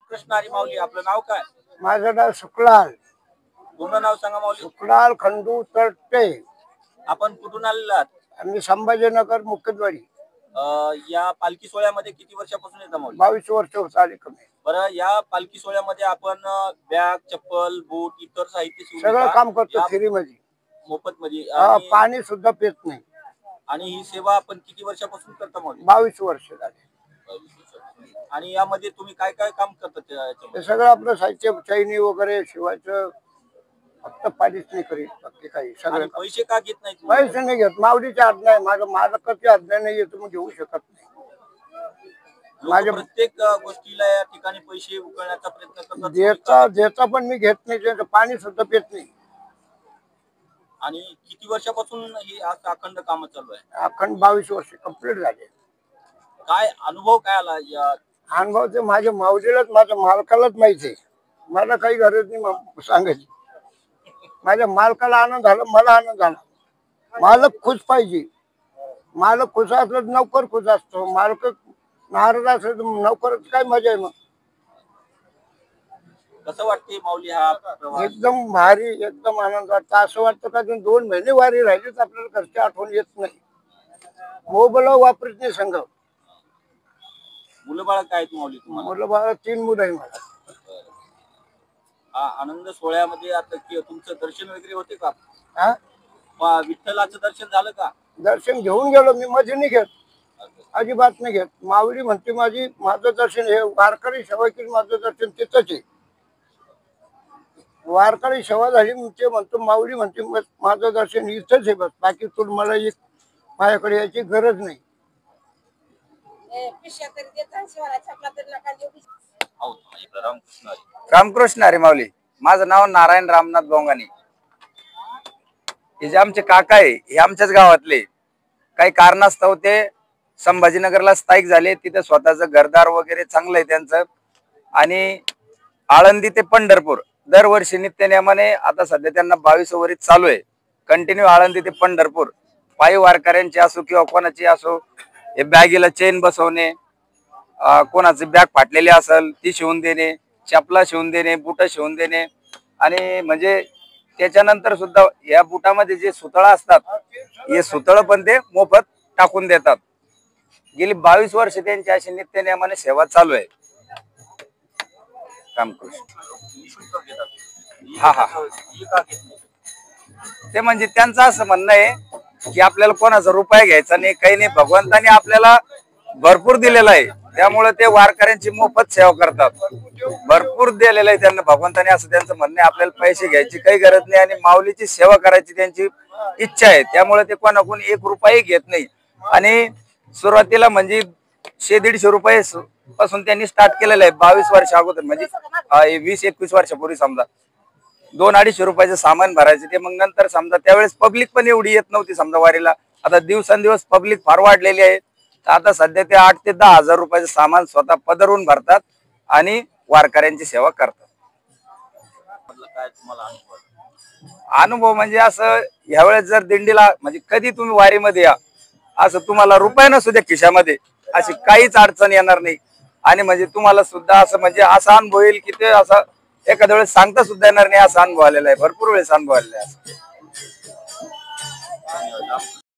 कृष्णारी माऊली, आपलं नाव काय? माझं नाव शुक्लाल. पूर्ण नाव सांगा माऊली. शुक्लाल खंडू तर्टे. आपण कुठून आलेलात? आम्ही संभाजीनगर मुक्केतवाडी. या पालखी सोहळ्यामध्ये किती वर्षापासून येता माऊली? 22 वर्ष होत आली कमी. बरं, या पालखी सोहळ्यामध्ये आपण बॅग, चप्पल, बूट, इतर साहित्य सगळं काम करतो फ्री मध्ये, मोफत मध्ये. पाणी सुद्धा पित नाही. आणि ही सेवा आपण किती वर्षापासून करता माऊली? 22 वर्ष झाले. आणि यामध्ये तुम्ही काय काय काम करता? ते सगळं आपलं साहित्य चैनी वगैरे शिवायचं, फक्त पाणीच नाही करीत, बाकी काही सगळं. पैसे का घेत नाही? पैसे नाही घेत, माऊलीची आज्ञा आहे. माझं मालकाची आज्ञा नाही, तुम्ही घेऊ शकत नाही. माझ्या प्रत्येक गोष्टीला या ठिकाणी पैसे उकळण्याचा प्रयत्न करतात. देता पण मी घेत नाही, पाणी सुद्धा पित नाही. आणि किती वर्षापासून ही अखंड काम चालू आहे? अखंड 22 वर्ष कंप्लीट झाले. काय अनुभव काय आला या अनुभव? ते माझ्या माऊलीलाच, माझ्या मालकालाच माहिती आहे. मला काही गरज नाही सांगायची. माझ्या मालकाला आनंद झाला, मला आनंद झाला. मालक खुश पाहिजे. मालक खुश असलं नोकर खुश असतो. मालक नाराज असलं तर नोकरच काय मजा आहे. मग कसं वाटते माऊली हा प्रवास? एकदम भारी, एकदम आनंद वाटतं. असं वाटतं का 2 महिने वारी राहिलीच आपल्याला घरची आठवण येत नाही. मोबाईल वापरत नाही संघ. मुलं बाळ काय माऊली तुम्हाला? मुलं बाळ 3 मुलं आहे मला. आनंद सोहळ्यामध्ये आता तुमचं दर्शन वगैरे होते का? विठ्ठलाचं दर्शन झालं का? दर्शन घेऊन गेलो मी, मध्ये नाही घेत, अजिबात नाही घेत. माऊली म्हणते माझं दर्शन हे वारकरी सेवा केली, माझं दर्शन तिथंच आहे. वारकरी सेवा झाली ते म्हणतो, माऊली म्हणते माझं दर्शन इथंच आहे, बस बाकी तुला मला माझ्याकडे यायची गरज नाही. रामकृष्ण हरी माऊली. माझं नाव नारायण रामनाथ बोंगानी. हे जे आमचे काका आहे हे आमच्याच गावातले. काही कारणास्तव ते संभाजीनगरला स्थायिक झाले. तिथे स्वतःचं घरदार वगैरे चांगलं आहे त्यांचं. आणि आळंदी ते पंढरपूर दरवर्षी नित्यनेमाने, आता सध्या त्यांना 22 वरीत चालू आहे. कंटिन्यू आळंदी ते पंढरपूर पायी वारकऱ्यांची असो किंवा कोणाची असो, हे बॅगीला चेन बसवणे, कोणाची बॅग फाटलेली असेल ती शिवून देणे, चपला शिवून देणे, बुट शिवून देणे. आणि म्हणजे त्याच्यानंतर सुद्धा या बुटामध्ये जे सुतळा असतात, हे सुतळ पण ते मोफत टाकून देतात. गेली 22 वर्ष त्यांची अशी नित्यनेमाने सेवा चालू आहे. हा. ते म्हणजे त्यांचं असं म्हणणं आहे की आपल्याला कोणाचा रुपया घ्यायचा नाही, काही नाही. भगवंताने आपल्याला भरपूर दिलेला आहे, त्यामुळे ते वारकऱ्यांची मोफत सेवा करतात. भरपूर दिलेलं आहे त्यांना भगवंताने, असं त्यांचं म्हणणं आहे. आपल्याला पैसे घ्यायची काही गरज नाही आणि माऊलीची सेवा करायची त्यांची इच्छा आहे, त्यामुळे ते कोणाकडून 1 रुपयाही घेत नाही. आणि सुरुवातीला म्हणजे 100-150 रुपये पासून त्यांनी स्टार्ट केलेलं आहे 22 वर्ष अगोदर. म्हणजे 20-21 वर्षापूर्वी समजा 200-250 रुपयाचं सामान भरायचे ते. मग नंतर समजा त्यावेळेस पब्लिक पण एवढी येत नव्हती समजा वारीला. आता दिवसेंदिवस पब्लिक फार वाढलेली आहे. आता सध्या ते 8 ते 10 हजार रुपयाचं सामान स्वतः पदरून भरतात आणि वारकऱ्यांची सेवा करतात. अनुभव म्हणजे असं, ह्यावेळेस जर दिंडीला म्हणजे कधी तुम्ही वारीमध्ये या, असं तुम्हाला रुपया नसू द्या खिशामध्ये, अशी काहीच अडचण येणार नाही. आणि म्हणजे तुम्हाला सुद्धा असं म्हणजे असा अनुभव येईल की ते असं एखाद्या वेळेस सांगता सुद्धा येणार नाही, असा अनुभव आलेला आहे. भरपूर वेळेस अनुभव आलेला आहे.